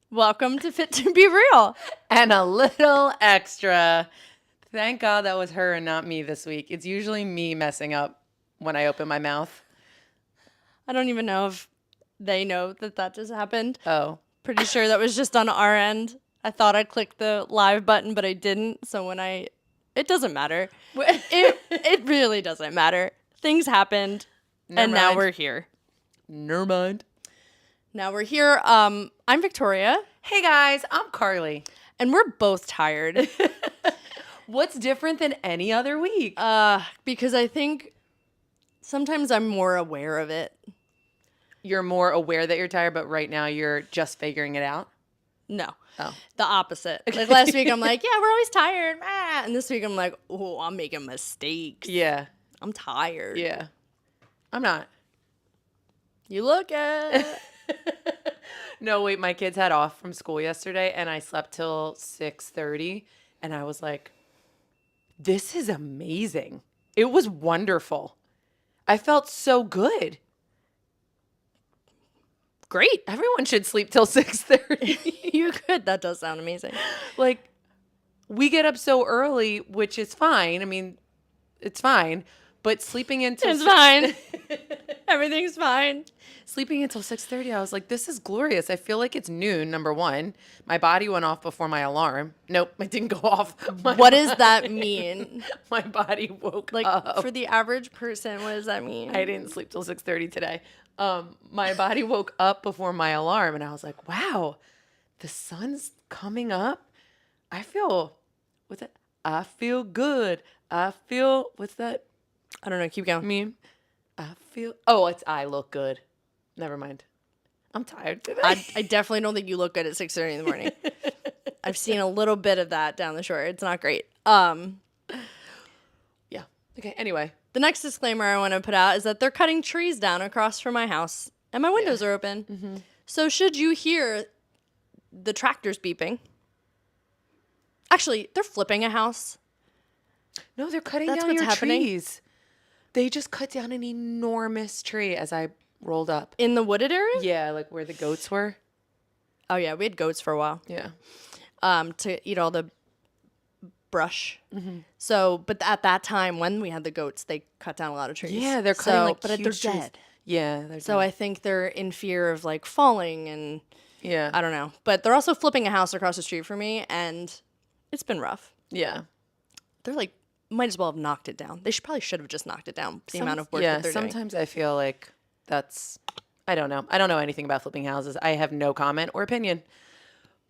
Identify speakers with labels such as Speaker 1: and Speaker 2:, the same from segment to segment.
Speaker 1: Welcome to Fit to Be Real.
Speaker 2: And a little extra. Thank God that was her and not me this week. It's usually me messing up when I open my mouth.
Speaker 1: I don't even know if they know that just happened.
Speaker 2: Oh.
Speaker 1: Pretty sure that was just on our end. I thought I clicked the live button, but I didn't. So it doesn't matter. It really doesn't matter. Things happened, and now we're here.
Speaker 2: Never mind.
Speaker 1: Now we're here. I'm Victoria.
Speaker 2: Hey guys, I'm Carly.
Speaker 1: And we're both tired.
Speaker 2: What's different than any other week?
Speaker 1: Because I think sometimes I'm more aware of it.
Speaker 2: You're more aware that you're tired, but right now you're just figuring it out?
Speaker 1: No.
Speaker 2: Oh.
Speaker 1: The opposite. Like last week I'm like, yeah, we're always tired. And this week I'm like, oh, I'm making mistakes.
Speaker 2: Yeah.
Speaker 1: I'm tired.
Speaker 2: Yeah. I'm not.
Speaker 1: You look at
Speaker 2: No, wait, my kids had off from school yesterday and I slept till 6:30 and I was like, this is amazing. It was wonderful. I felt so good.
Speaker 1: Great.
Speaker 2: Everyone should sleep till 6:30.
Speaker 1: You could. That does sound amazing.
Speaker 2: Like, we get up so early, which is fine. I mean, it's fine. But sleeping until
Speaker 1: It's fine. Everything's fine.
Speaker 2: Sleeping until 6:30, I was like, this is glorious. I feel like it's noon, number one. My body went off before my alarm. Nope, it didn't go off.
Speaker 1: What does that mean?
Speaker 2: My body woke
Speaker 1: Like,
Speaker 2: up.
Speaker 1: for the average person, what does that mean?
Speaker 2: I didn't sleep till 6:30 today. My body woke up before my alarm, and I was like, wow, the sun's coming up. I feel, what's that? I feel good. I feel, what's that
Speaker 1: I don't know. Keep going.
Speaker 2: meme? It's I look good. Never mind. I'm tired today.
Speaker 1: I definitely don't think you look good at 6:30 in the morning. I've seen a little bit of that down the shore. It's not great.
Speaker 2: Yeah. Okay, anyway.
Speaker 1: The next disclaimer I want to put out is that they're cutting trees down across from my house, and my windows are open. Mm-hmm. So should you hear the tractors beeping, actually, they're flipping a house.
Speaker 2: No, they're cutting
Speaker 1: That's
Speaker 2: down
Speaker 1: what's
Speaker 2: your
Speaker 1: happening.
Speaker 2: trees. They just cut down an enormous tree as I rolled up.
Speaker 1: In the wooded area?
Speaker 2: Yeah, like where the goats were.
Speaker 1: Oh, yeah. We had goats for a while
Speaker 2: Yeah.
Speaker 1: to eat all the brush. Mm-hmm. So, but at that time when we had the goats, they cut down a lot of trees.
Speaker 2: Yeah, they're cutting
Speaker 1: but
Speaker 2: huge
Speaker 1: they're
Speaker 2: trees.
Speaker 1: dead.
Speaker 2: Yeah, they're
Speaker 1: So
Speaker 2: dead.
Speaker 1: I think they're in fear of like falling and
Speaker 2: Yeah.
Speaker 1: I don't know. But they're also flipping a house across the street from me and it's been rough.
Speaker 2: Yeah.
Speaker 1: They're like, might as well have knocked it down. They probably should have just knocked it down. The amount of work that they're doing.
Speaker 2: Sometimes I feel like I don't know. I don't know anything about flipping houses. I have no comment or opinion.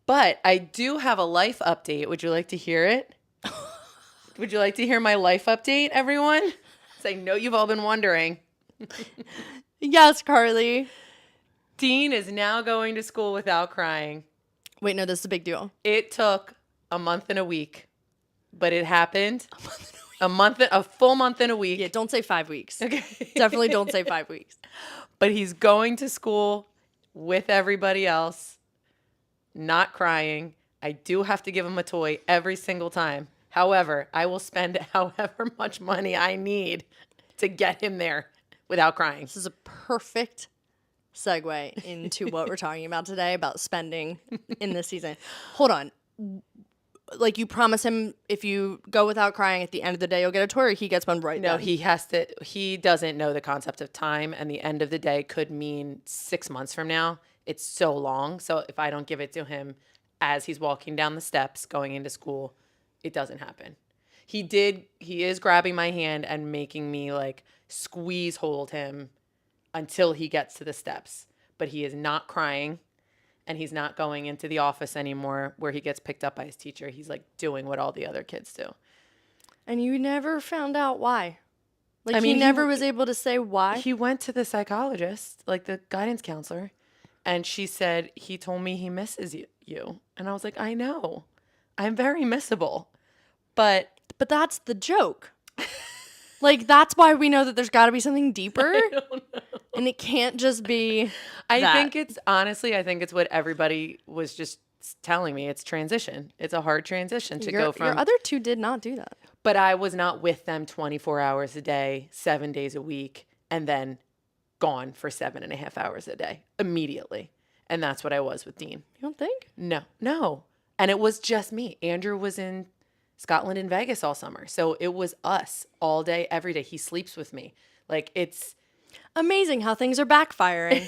Speaker 2: But I do have a life update. Would you like to hear it? Would you like to hear my life update, everyone? 'Cause I know you've all been wondering.
Speaker 1: Yes, Carly.
Speaker 2: Dean is now going to school without crying.
Speaker 1: Wait, no, this is a big deal.
Speaker 2: It took a month and a week, but it happened. A full month and a week.
Speaker 1: Yeah, don't say 5 weeks.
Speaker 2: Okay.
Speaker 1: Definitely don't say 5 weeks.
Speaker 2: But he's going to school with everybody else, not crying. I do have to give him a toy every single time. However, I will spend however much money I need to get him there without crying.
Speaker 1: This is a perfect segue into what we're talking about today about spending in this season. Hold on. Like, you promise him if you go without crying at the end of the day, you'll get a toy, or he gets one right
Speaker 2: No,
Speaker 1: then?
Speaker 2: he doesn't know the concept of time, and the end of the day could mean 6 months from now. It's so long. So if I don't give it to him as he's walking down the steps going into school, it doesn't happen. He is grabbing my hand and making me like hold him until he gets to the steps. But he is not crying. And he's not going into the office anymore where he gets picked up by his teacher. He's like doing what all the other kids do.
Speaker 1: And you never found out why? Like,
Speaker 2: I mean,
Speaker 1: he never was able to say why?
Speaker 2: He went to the psychologist, like the guidance counselor, and she said, he told me he misses you. And I was like, I know. I'm very missable. But
Speaker 1: that's the joke. Like, that's why we know that there's got to be something deeper.
Speaker 2: I don't know.
Speaker 1: And it can't just be
Speaker 2: I
Speaker 1: that.
Speaker 2: think it's what everybody was just telling me. It's transition. It's a hard transition to go from.
Speaker 1: Your other two did not do that.
Speaker 2: But I was not with them 24 hours a day, 7 days a week, and then gone for 7.5 hours a day immediately. And that's what I was with Dean.
Speaker 1: You don't think?
Speaker 2: No. And it was just me. Andrew was in Scotland and Vegas all summer. So it was us all day, every day. He sleeps with me. Like, it's
Speaker 1: amazing how things are backfiring.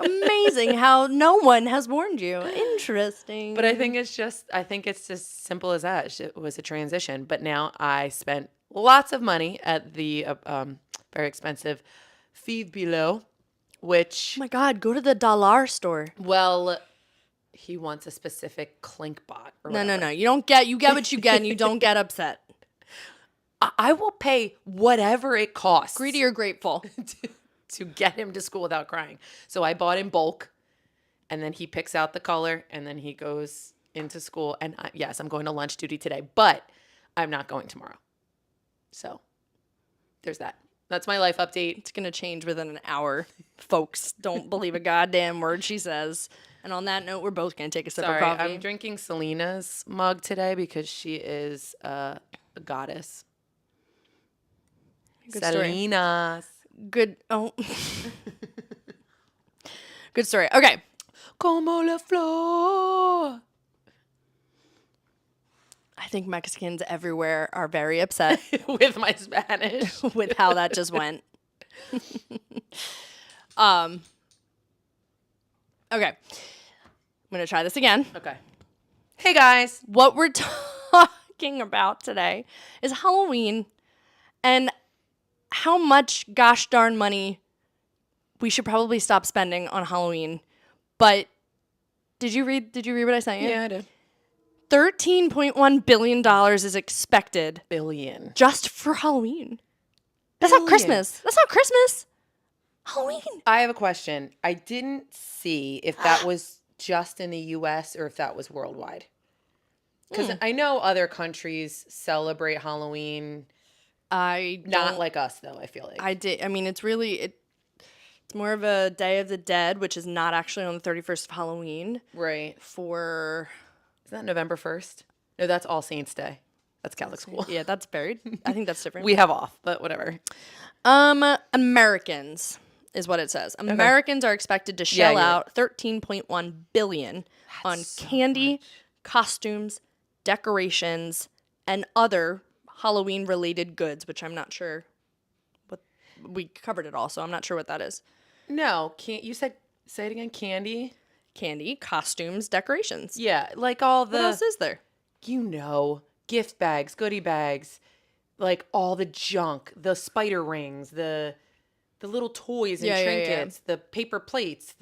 Speaker 1: Amazing how no one has warned you. Interesting.
Speaker 2: But I think it's just simple as that. It was a transition. But now I spent lots of money at the very expensive Five Below, which,
Speaker 1: oh my God, go to the dollar store.
Speaker 2: well, he wants a specific clink bot. Or
Speaker 1: No.
Speaker 2: whatever.
Speaker 1: You get what you get and you don't get upset.
Speaker 2: I will pay whatever it costs.
Speaker 1: Greedy or grateful?
Speaker 2: to get him to school without crying. So I bought in bulk, and then he picks out the color, and then he goes into school. And yes, I'm going to lunch duty today, but I'm not going tomorrow. So there's that. That's my life update.
Speaker 1: It's going to change within an hour. Folks, don't believe a goddamn word she says. And on that note, we're both going to take a sip of coffee.
Speaker 2: I'm drinking Selena's mug today because she is a goddess.
Speaker 1: Good story.
Speaker 2: Selena's.
Speaker 1: Good. Oh. Good story. Okay.
Speaker 2: Como la flor.
Speaker 1: I think Mexicans everywhere are very upset
Speaker 2: With my Spanish.
Speaker 1: with how that just went. Okay. I'm going to try this again.
Speaker 2: Okay. Hey, guys.
Speaker 1: What we're talking about today is Halloween and how much gosh darn money we should probably stop spending on Halloween. But did you read what I sent you?
Speaker 2: Yeah, I did.
Speaker 1: $13.1 billion is expected
Speaker 2: Billion.
Speaker 1: just for Halloween. That's not Christmas. That's not Christmas. Halloween.
Speaker 2: I have a question. I didn't see if that was just in the U.S. or if that was worldwide. Because I know other countries celebrate Halloween. Not like us, though, I feel like.
Speaker 1: I mean, it's really, it's more of a Day of the Dead, which is not actually on the 31st of Halloween.
Speaker 2: Right. Is that November 1st? No, that's All Saints Day. That's Catholic school.
Speaker 1: Yeah, that's buried. I think that's different.
Speaker 2: We have off, but whatever.
Speaker 1: Americans is what it says. Americans are expected to shell out $13.1 billion on candy, costumes, decorations, and other Halloween-related goods, which I'm not sure what we covered it all, so I'm not sure what that is.
Speaker 2: No, say it again, candy?
Speaker 1: Candy, costumes, decorations.
Speaker 2: Yeah, like all the...
Speaker 1: What else is there?
Speaker 2: Gift bags, goodie bags, like all the junk, the spider rings, the little toys and trinkets, the paper plates,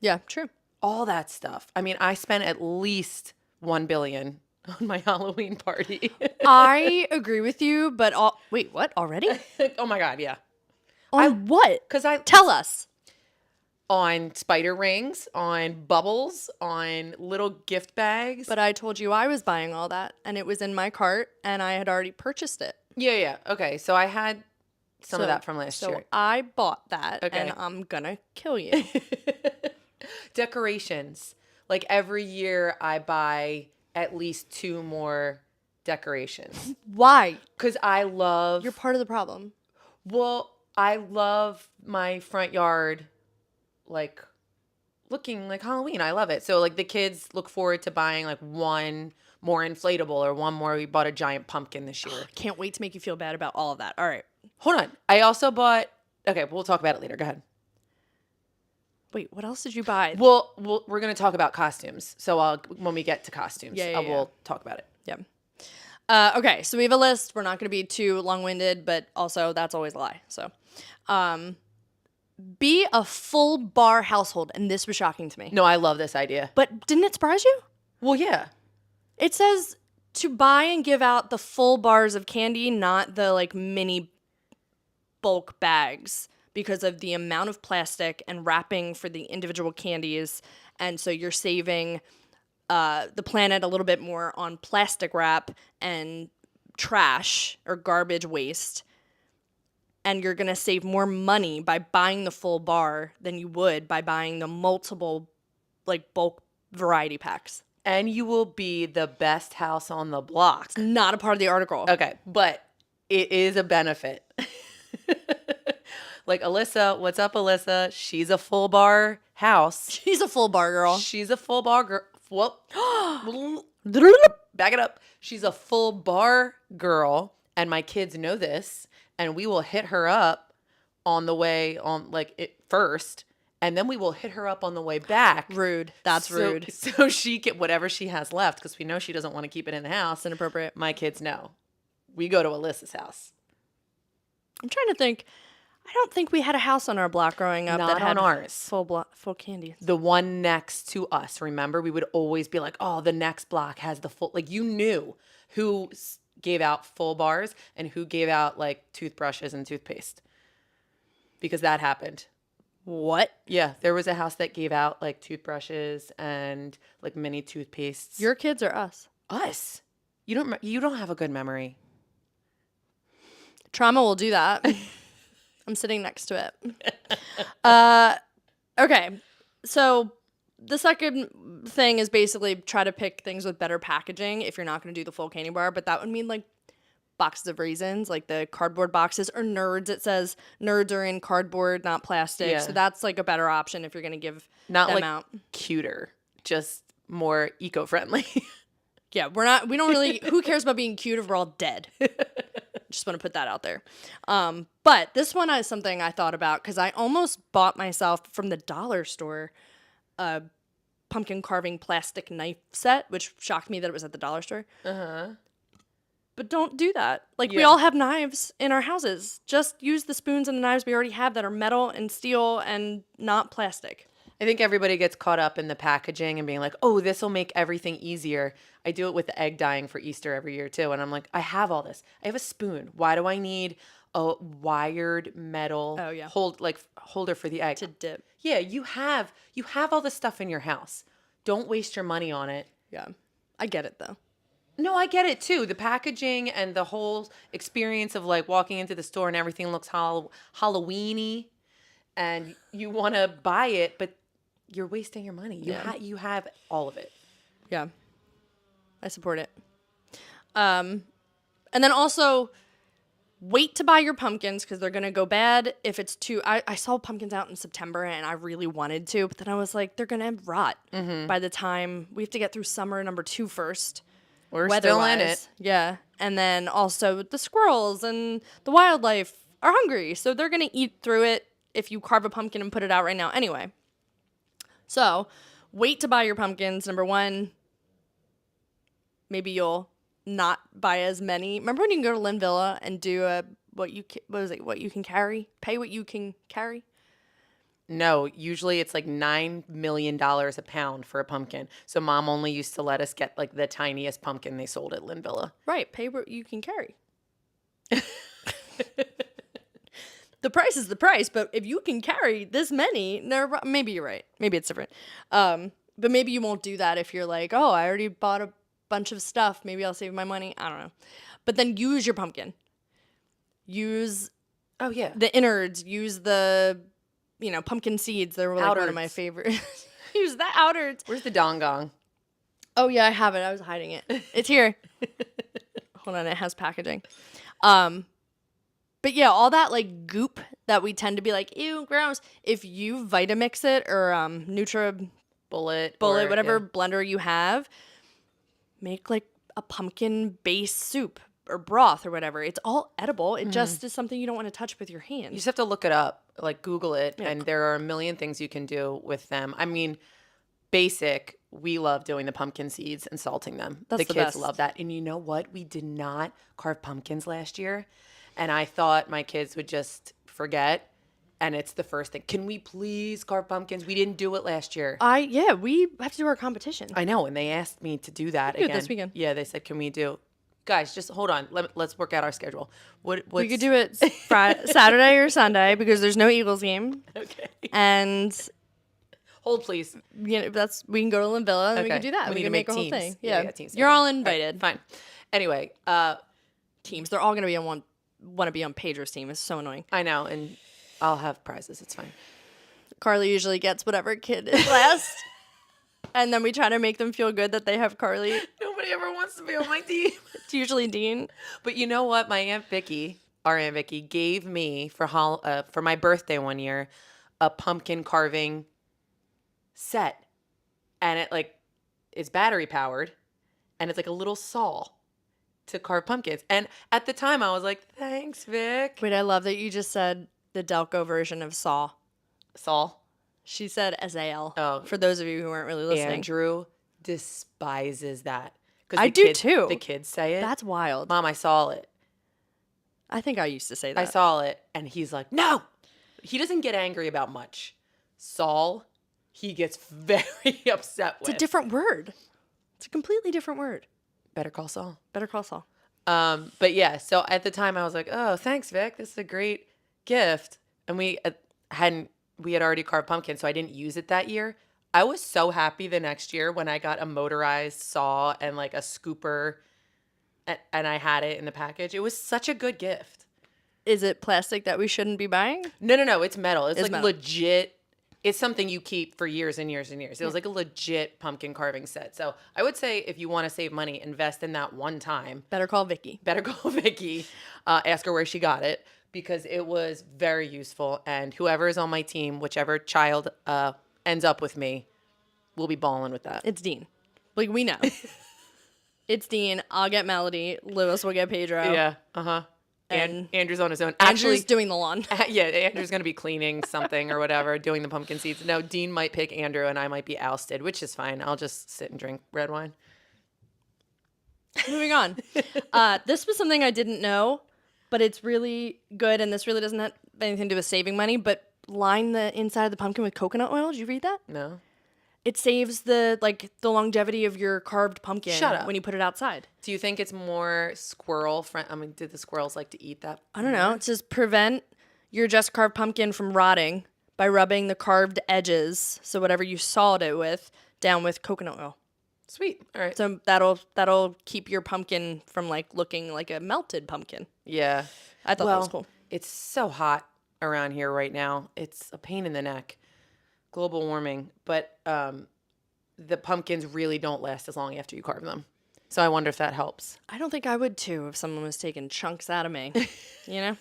Speaker 1: Yeah, true.
Speaker 2: all that stuff. I mean, I spent at least $1 billion on my Halloween party.
Speaker 1: I agree with you, but wait, what? Already?
Speaker 2: Oh my God, yeah.
Speaker 1: On what?
Speaker 2: Because
Speaker 1: Tell us.
Speaker 2: On spider rings, on bubbles, on little gift bags.
Speaker 1: But I told you I was buying all that, and it was in my cart, and I had already purchased it.
Speaker 2: Yeah. Okay, so I had some of that from last year.
Speaker 1: So I bought that, and I'm gonna kill you.
Speaker 2: Decorations. Like every year I buy at least 2 more decorations.
Speaker 1: Why?
Speaker 2: Because I love...
Speaker 1: You're part of the problem.
Speaker 2: Well, I love my front yard, like, looking like Halloween. I love it. So, like, the kids look forward to buying, like, one more inflatable or one more. We bought a giant pumpkin this year.
Speaker 1: Can't wait to make you feel bad about all of that. All right.
Speaker 2: Hold on. I also bought... Okay, we'll talk about it later. Go ahead.
Speaker 1: Wait, what else did you buy?
Speaker 2: Well, we're going to talk about costumes. So when we get to costumes, we'll talk about it.
Speaker 1: Yeah. Okay, so we have a list. We're not going to be too long-winded, but also that's always a lie. So, be a full bar household, and this was shocking to me.
Speaker 2: No, I love this idea.
Speaker 1: But didn't it surprise you?
Speaker 2: Well, yeah.
Speaker 1: It says to buy and give out the full bars of candy, not the like mini bulk bags, because of the amount of plastic and wrapping for the individual candies. And so you're saving the planet a little bit more on plastic wrap and trash or garbage waste. And you're going to save more money by buying the full bar than you would by buying the multiple like bulk variety packs.
Speaker 2: And you will be the best house on the block.
Speaker 1: It's not a part of the article.
Speaker 2: Okay, but it is a benefit. Like Alyssa, what's up, Alyssa? She's a full bar house.
Speaker 1: She's a full bar girl.
Speaker 2: She's a full bar girl. Whoop. Back it up. She's a full bar girl, and my kids know this, and we will hit her up on the way on like it first, and then we will hit her up on the way back.
Speaker 1: Rude. That's rude.
Speaker 2: So she get whatever she has left because we know she doesn't want to keep it in the house.
Speaker 1: It's inappropriate.
Speaker 2: My kids know. We go to Alyssa's house.
Speaker 1: I'm trying to think. I don't think we had a house on our block growing up
Speaker 2: Not
Speaker 1: that had
Speaker 2: on ours.
Speaker 1: full candy.
Speaker 2: The one next to us, remember? We would always be like, oh, the next block has the full, like you knew who gave out full bars and who gave out like toothbrushes and toothpaste because that happened.
Speaker 1: What?
Speaker 2: Yeah, there was a house that gave out like toothbrushes and like mini toothpastes.
Speaker 1: Your kids or us?
Speaker 2: Us. You don't have a good memory.
Speaker 1: Trauma will do that. I'm sitting next to it. Okay. So the second thing is basically try to pick things with better packaging if you're not going to do the full candy bar. But that would mean like boxes of raisins, like the cardboard boxes, or Nerds. It says Nerds are in cardboard, not plastic.
Speaker 2: Yeah.
Speaker 1: So that's like a better option if you're going to give
Speaker 2: Not
Speaker 1: them
Speaker 2: like
Speaker 1: out.
Speaker 2: cuter, just more eco-friendly.
Speaker 1: Yeah, we don't really, who cares about being cute if we're all dead? Just want to put that out there. But this one is something I thought about because I almost bought myself from the dollar store a pumpkin carving plastic knife set, which shocked me that it was at the dollar store. Uh-huh. But don't do that. Like, we all have knives in our houses. Just use the spoons and the knives we already have that are metal and steel and not plastic.
Speaker 2: I think everybody gets caught up in the packaging and being like, oh, this will make everything easier. I do it with the egg dyeing for Easter every year too. And I'm like, I have all this. I have a spoon. Why do I need a wired metal holder for the egg?
Speaker 1: To dip.
Speaker 2: Yeah, you have all this stuff in your house. Don't waste your money on it.
Speaker 1: Yeah. I get it though.
Speaker 2: No, I get it too. The packaging and the whole experience of like walking into the store and everything looks Halloween-y and you want to buy it, but you're wasting your money. You have all of it.
Speaker 1: Yeah. I support it. And then also wait to buy your pumpkins because they're going to go bad if it's too... I saw pumpkins out in September and I really wanted to, but then I was like, they're going to rot by the time... We have to get through summer number 2 first.
Speaker 2: We're still in it.
Speaker 1: Yeah. And then also the squirrels and the wildlife are hungry, so they're going to eat through it if you carve a pumpkin and put it out right now. Anyway. So, wait to buy your pumpkins. Number 1, maybe you'll not buy as many. Remember when you can go to Lynn Villa and do what you can carry? Pay what you can carry?
Speaker 2: No, usually it's like $9 million a pound for a pumpkin. So mom only used to let us get like the tiniest pumpkin they sold at Lynn Villa.
Speaker 1: Right, pay what you can carry. The price is the price, but if you can carry this many, maybe you're right. Maybe it's different. But maybe you won't do that if you're like, oh, I already bought a bunch of stuff. Maybe I'll save my money. I don't know. But then use your pumpkin. Use the innards. Use the, pumpkin seeds. They were like one of my favorite. Use the outards.
Speaker 2: Where's the dong?
Speaker 1: Oh, yeah, I have it. I was hiding it. It's here. Hold on. It has packaging. But yeah, all that like goop that we tend to be like, ew, gross. If you Vitamix it or
Speaker 2: Bullet,
Speaker 1: whatever blender you have, make like a pumpkin based soup or broth or whatever. It's all edible. It just is something you don't want to touch with your hands.
Speaker 2: You just have to look it up, like Google it, and there are a million things you can do with them. I mean, basic, we love doing the pumpkin seeds and salting them.
Speaker 1: That's
Speaker 2: the kids
Speaker 1: best.
Speaker 2: love that. And you know what? We did not carve pumpkins last year. And I thought my kids would just forget. And it's the first thing. Can we please carve pumpkins? We didn't do it last year.
Speaker 1: We have to do our competition.
Speaker 2: I know. And they asked me to do that again.
Speaker 1: Do it this weekend.
Speaker 2: Yeah, they said, can we do... Guys, just hold on. Let's work out our schedule.
Speaker 1: We could do it Saturday or Sunday because there's no Eagles game.
Speaker 2: Okay.
Speaker 1: And...
Speaker 2: Hold, please.
Speaker 1: We can go to Lynn Villa and we can do that. We can make a whole thing. Yeah.
Speaker 2: Teams.
Speaker 1: You're all invited.
Speaker 2: Right, fine. Anyway,
Speaker 1: teams. They're all going to be on want to be on Pedro's team. It's so annoying.
Speaker 2: I know, and I'll have prizes. It's fine.
Speaker 1: Carly usually gets whatever kid is last. And then we try to make them feel good that they have Carly.
Speaker 2: Nobody ever wants to be on my team.
Speaker 1: It's usually Dean.
Speaker 2: But you know what? My Aunt Vicky, our Aunt Vicky gave me for my birthday one year a pumpkin carving set, and it like is battery powered, and it's like a little saw to carve pumpkins. And at the time, I was like, "Thanks, Vic."
Speaker 1: Wait, I love that you just said the Delco version of Saw.
Speaker 2: Saw.
Speaker 1: She said SAL.
Speaker 2: Oh.
Speaker 1: For those of you who weren't really listening.
Speaker 2: Andrew despises that.
Speaker 1: I do too.
Speaker 2: The kids say it.
Speaker 1: That's wild.
Speaker 2: Mom, I saw it.
Speaker 1: I think I used to say that.
Speaker 2: I saw it. And he's like, no. He doesn't get angry about much. Saul, he gets very upset with.
Speaker 1: It's a different word. It's a completely different word.
Speaker 2: Better call Saul.
Speaker 1: Better call Saul.
Speaker 2: But yeah, so at the time I was like, oh, thanks, Vic. This is a great gift. And we had already carved pumpkins, so I didn't use it that year. I was so happy the next year when I got a motorized saw and like a scooper, and I had it in the package. It was such a good gift.
Speaker 1: Is it plastic that we shouldn't be buying?
Speaker 2: No. It's metal. It's like
Speaker 1: metal.
Speaker 2: legit. It's something you keep for years and years and years. It was like a legit pumpkin carving set. So I would say if you want to save money, invest in that one time.
Speaker 1: Better call Vicky.
Speaker 2: Better call Vicky. Ask her where she got it, because it was very useful. And whoever is on my team, whichever child ends up with me, will be balling with that.
Speaker 1: It's Dean. Like, we know. It's Dean. I'll get Melody. Lewis will get Pedro.
Speaker 2: Yeah. Uh-huh. And Andrew's on his own.
Speaker 1: Andrew's doing the lawn.
Speaker 2: Yeah, Andrew's going to be cleaning something or whatever, doing the pumpkin seeds. No, Dean might pick Andrew and I might be ousted, which is fine. I'll just sit and drink red wine.
Speaker 1: Moving on. This was something I didn't know, but it's really good, and this really doesn't have anything to do with saving money, but line the inside of the pumpkin with coconut oil. Did you read that?
Speaker 2: No.
Speaker 1: It saves the longevity of your carved pumpkin.
Speaker 2: Shut up.
Speaker 1: When you put it outside.
Speaker 2: Do you think it's more squirrel friend? I mean, did the squirrels like to eat that?
Speaker 1: I don't know. It says prevent your just carved pumpkin from rotting by rubbing the carved edges, so whatever you sawed it with, down with coconut oil.
Speaker 2: Sweet. All right.
Speaker 1: So that'll keep your pumpkin from like looking like a melted pumpkin.
Speaker 2: Yeah.
Speaker 1: I thought that was cool.
Speaker 2: It's so hot around here right now. It's a pain in the neck. Global warming. But the pumpkins really don't last as long after you carve them. So I wonder if that helps.
Speaker 1: I don't think I would too if someone was taking chunks out of me. You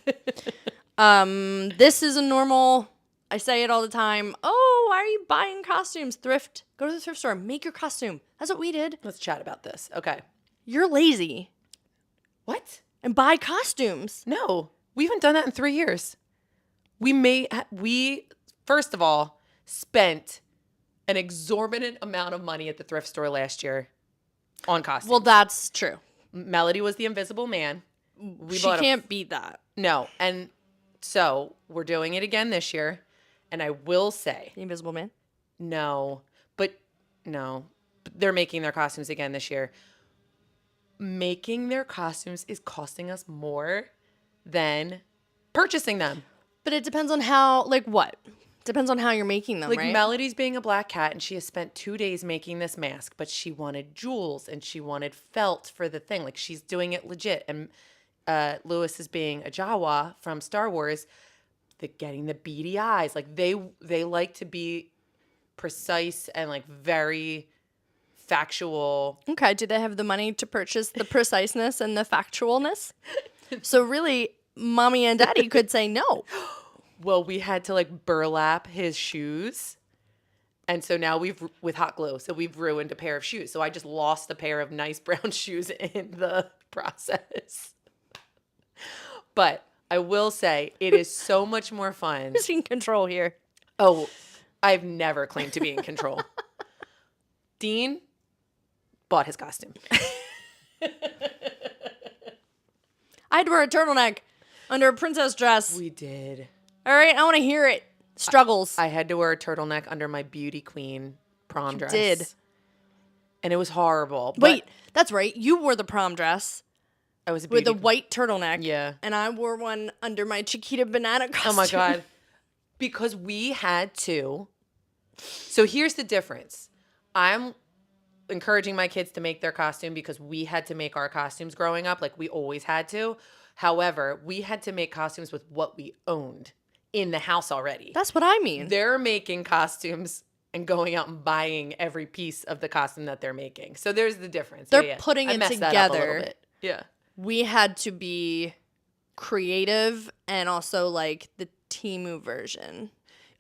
Speaker 1: know? This is a normal, I say it all the time. Oh, why are you buying costumes? Thrift. Go to the thrift store. Make your costume. That's what we did.
Speaker 2: Let's chat about this. Okay.
Speaker 1: You're lazy.
Speaker 2: What?
Speaker 1: And buy costumes.
Speaker 2: No. We haven't done that in 3 years. We first of all spent an exorbitant amount of money at the thrift store last year on costumes.
Speaker 1: Well, that's true.
Speaker 2: Melody was the Invisible Man.
Speaker 1: She can't beat that.
Speaker 2: No. And so we're doing it again this year. And I will say.
Speaker 1: The Invisible Man?
Speaker 2: No. But they're making their costumes again this year. Making their costumes is costing us more than purchasing them.
Speaker 1: But it depends on how, like what? Depends on how you're making them,
Speaker 2: like
Speaker 1: right?
Speaker 2: Melody's being a black cat, and she has spent 2 days making this mask, but she wanted jewels and she wanted felt for the thing. Like, she's doing it legit. And Lewis is being a Jawa from Star Wars, getting the beady eyes. Like, they like to be precise and like very factual.
Speaker 1: Okay, do they have the money to purchase the preciseness and the factualness? So really, mommy and daddy could say no.
Speaker 2: Well, we had to like burlap his shoes. And so now with hot glue, so we've ruined a pair of shoes. So I just lost a pair of nice brown shoes in the process. But I will say it is so much more fun.
Speaker 1: Who's in control here?
Speaker 2: Oh, I've never claimed to be in control. Dean bought his costume.
Speaker 1: I had to wear a turtleneck under a princess dress.
Speaker 2: We did.
Speaker 1: All right, I want to hear it. Struggles.
Speaker 2: I had to wear a turtleneck under my beauty queen prom dress.
Speaker 1: Did.
Speaker 2: And it was horrible.
Speaker 1: Wait, that's right. You wore the prom dress.
Speaker 2: I was a beauty
Speaker 1: with a white turtleneck.
Speaker 2: Yeah.
Speaker 1: And I wore one under my Chiquita banana costume.
Speaker 2: Oh my God. Because we had to. So here's the difference. I'm encouraging my kids to make their costume because we had to make our costumes growing up. Like, we always had to. However, we had to make costumes with what we owned in the house already.
Speaker 1: That's what I mean.
Speaker 2: They're making costumes and going out and buying every piece of the costume that they're making. So there's the difference.
Speaker 1: They're putting it
Speaker 2: I messed that up a little
Speaker 1: together.
Speaker 2: bit. Yeah.
Speaker 1: We had to be creative and also like the Temu version.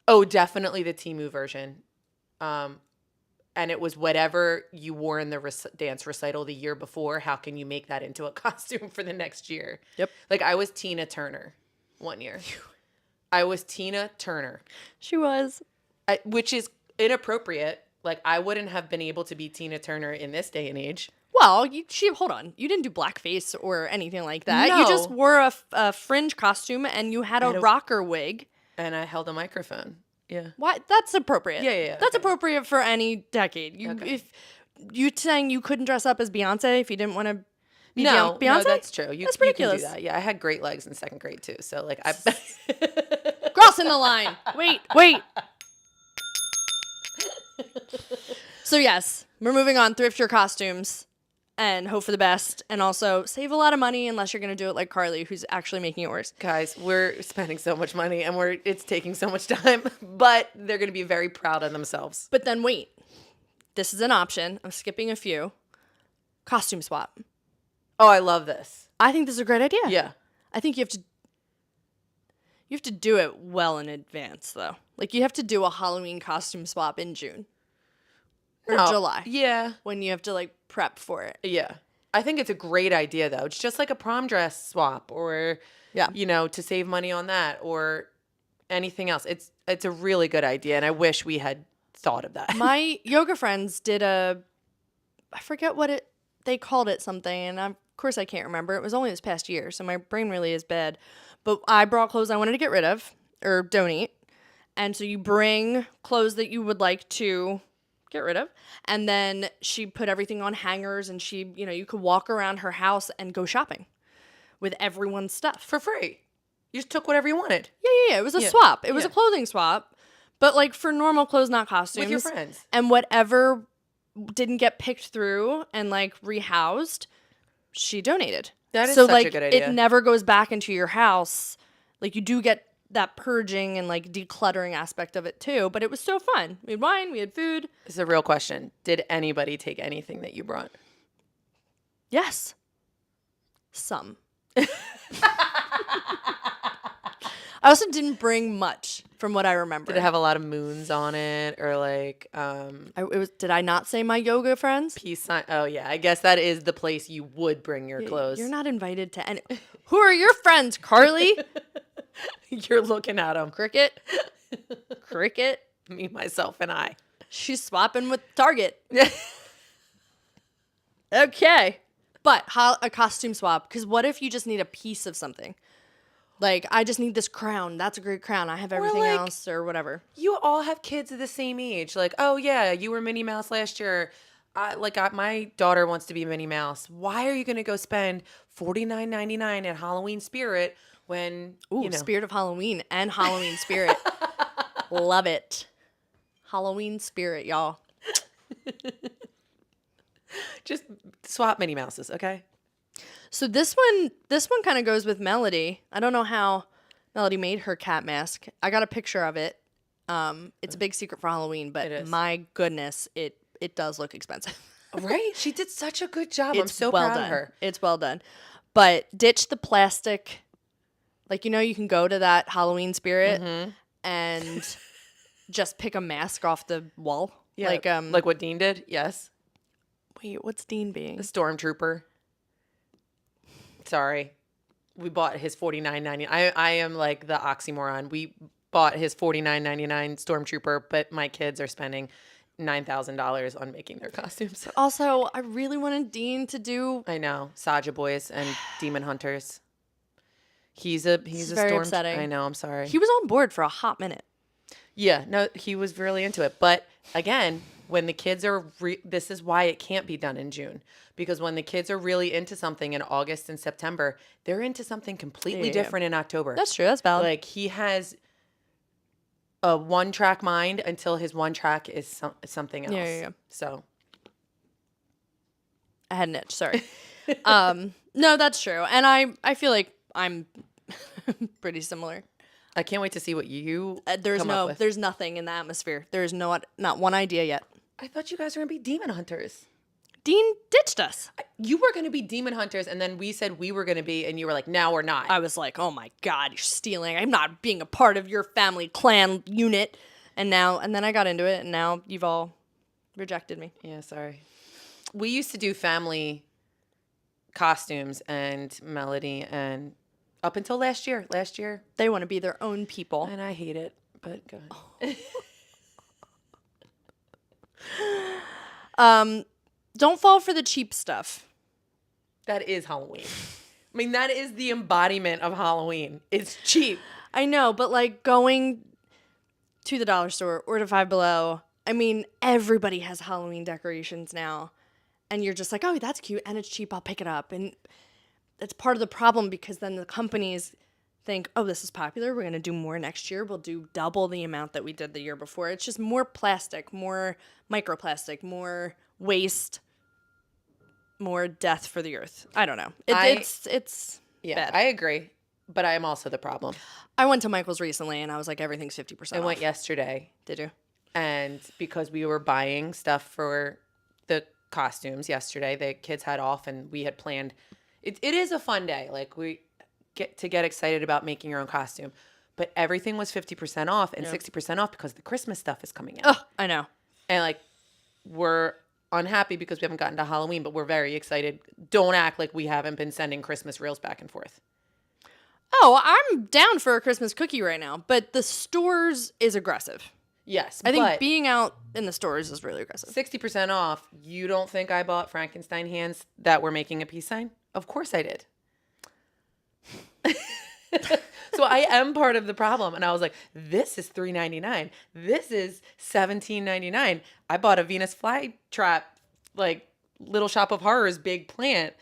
Speaker 2: Oh, definitely the Temu version. And it was whatever you wore in the dance recital the year before. How can you make that into a costume for the next year?
Speaker 1: Yep.
Speaker 2: Like I was Tina Turner one year. I was Tina Turner.
Speaker 1: She was.
Speaker 2: Which is inappropriate. Like I wouldn't have been able to be Tina Turner in this day and age.
Speaker 1: Well, hold on. You didn't do blackface or anything like that. You just
Speaker 2: No.
Speaker 1: wore a fringe costume and you had a rocker wig.
Speaker 2: And I held a microphone. Yeah.
Speaker 1: Why? That's appropriate.
Speaker 2: Yeah.
Speaker 1: That's
Speaker 2: okay.
Speaker 1: appropriate for any decade. If you saying you couldn't dress up as Beyonce if you didn't want to be Beyonce?
Speaker 2: No, that's true.
Speaker 1: That's ridiculous.
Speaker 2: You can do that. Yeah, I had great legs in second grade too. So like I
Speaker 1: Crossing the line. Wait. So yes, we're moving on. Thrift your costumes and hope for the best. And also save a lot of money unless you're going to do it like Carly, who's actually making it worse.
Speaker 2: Guys, we're spending so much money and it's taking so much time, but they're going to be very proud of themselves.
Speaker 1: But then wait, this is an option. I'm skipping a few. Costume swap.
Speaker 2: Oh, I love this.
Speaker 1: I think this is a great idea.
Speaker 2: Yeah.
Speaker 1: I think you have to do it well in advance though. Like you have to do a Halloween costume swap in June. Or July.
Speaker 2: Yeah.
Speaker 1: When you have to like prep for it.
Speaker 2: Yeah. I think it's a great idea though. It's just like a prom dress swap or to save money on that or anything else. It's a really good idea and I wish we had thought of that.
Speaker 1: My yoga friends did I forget they called it something and of course I can't remember. It was only this past year, so my brain really is bad. But I brought clothes I wanted to get rid of or donate. And so you bring clothes that you would like to get rid of. And then she put everything on hangers and you could walk around her house and go shopping with everyone's stuff.
Speaker 2: For free. You just took whatever you wanted.
Speaker 1: Yeah. It was a swap. It was a clothing swap. But like for normal clothes, not costumes.
Speaker 2: With your friends.
Speaker 1: And whatever didn't get picked through and like rehoused, she donated.
Speaker 2: That is such a good idea.
Speaker 1: It never goes back into your house. Like you do get that purging and like decluttering aspect of it too, but it was so fun. We had wine, we had food.
Speaker 2: This is a real question. Did anybody take anything that you brought?
Speaker 1: Yes. Some. I also didn't bring much from what I remember.
Speaker 2: Did it have a lot of moons on it or like
Speaker 1: did I not say my yoga friends?
Speaker 2: Peace sign? Oh yeah, I guess that is the place you would bring your clothes.
Speaker 1: You're not invited to any. Who are your friends, Carly?
Speaker 2: You're looking at them.
Speaker 1: Cricket.
Speaker 2: Me, myself, and I.
Speaker 1: She's swapping with Target. Okay. But a costume swap. Because what if you just need a piece of something? Like, I just need this crown. That's a great crown. I have everything else or whatever.
Speaker 2: You all have kids of the same age. Like, oh, yeah, you were Minnie Mouse last year. My daughter wants to be Minnie Mouse. Why are you going to go spend $49.99 at Halloween Spirit when,
Speaker 1: Spirit of Halloween and Halloween Spirit. Love it. Halloween Spirit, y'all.
Speaker 2: Just swap Minnie Mouses, okay?
Speaker 1: So this one kind of goes with Melody. I don't know how Melody made her cat mask. I got a picture of it. It's a big secret for Halloween, but my goodness, it does look expensive.
Speaker 2: Right? She did such a good job. I'm so proud of her.
Speaker 1: It's well done. But ditch the plastic. Like, you can go to that Halloween Spirit and just pick a mask off the wall.
Speaker 2: Yeah, like what Dean did? Yes.
Speaker 1: Wait, what's Dean being?
Speaker 2: The stormtrooper. Sorry. We bought his $49.99. I am like the oxymoron. We bought his $49.99 stormtrooper, but my kids are spending $9,000 on making their costumes.
Speaker 1: Also, I really wanted Dean to do.
Speaker 2: I know. Saja Boys and Demon Hunters. He's a
Speaker 1: very upsetting.
Speaker 2: I know. I'm sorry.
Speaker 1: He was on board for a hot minute.
Speaker 2: Yeah. No, he was really into it. But again, when the kids are, this is why it can't be done in June. Because when the kids are really into something in August and September, they're into something completely different in October.
Speaker 1: That's true. That's valid.
Speaker 2: Like he has a one-track mind until his one track is something else.
Speaker 1: Yeah.
Speaker 2: So
Speaker 1: I had an itch. Sorry. No, that's true. And I feel like I'm pretty similar.
Speaker 2: I can't wait to see what you
Speaker 1: there's
Speaker 2: up with.
Speaker 1: There's nothing in the atmosphere. There's not one idea yet.
Speaker 2: I thought you guys were going to be demon hunters.
Speaker 1: Dean ditched us.
Speaker 2: You were going to be demon hunters, and then we said we were going to be, and you were like, now we're not.
Speaker 1: I was like, oh my God, you're stealing. I'm not being a part of your family clan unit. And then I got into it, and now you've all rejected me.
Speaker 2: Yeah, sorry. We used to do family costumes and Melody, and up until last year.
Speaker 1: They want to be their own people.
Speaker 2: And I hate it, but go ahead.
Speaker 1: Don't fall for the cheap stuff.
Speaker 2: That is Halloween. I mean, that is the embodiment of Halloween. It's cheap.
Speaker 1: I know, but like going to the dollar store or to Five Below, I mean, everybody has Halloween decorations now. And you're just like, oh, that's cute and it's cheap. I'll pick it up. And that's part of the problem because then the companies think, oh, this is popular. We're going to do more next year. We'll do double the amount that we did the year before. It's just more plastic, more microplastic, more waste, more death for the earth. I don't know. It's
Speaker 2: Yeah,
Speaker 1: bad.
Speaker 2: I agree. But I am also the problem.
Speaker 1: I went to Michael's recently and I was like, everything's 50%
Speaker 2: I
Speaker 1: off.
Speaker 2: went yesterday.
Speaker 1: Did you?
Speaker 2: And because we were buying stuff for the costumes yesterday, the kids had off and we had planned. It is a fun day. Like we get excited about making your own costume. But everything was 50% off and 60% off because the Christmas stuff is coming out.
Speaker 1: Oh, I know.
Speaker 2: And like we're unhappy because we haven't gotten to Halloween, but we're very excited. Don't act like we haven't been sending Christmas reels back and forth.
Speaker 1: Oh, I'm down for a Christmas cookie right now, but the stores is aggressive.
Speaker 2: Yes,
Speaker 1: I think being out in the stores is really aggressive.
Speaker 2: 60% off. You don't think I bought Frankenstein hands that were making a peace sign? Of course I did. So I am part of the problem. And I was like, this is $3.99. This is $17.99. I bought a Venus flytrap, like Little Shop of Horrors, big plant,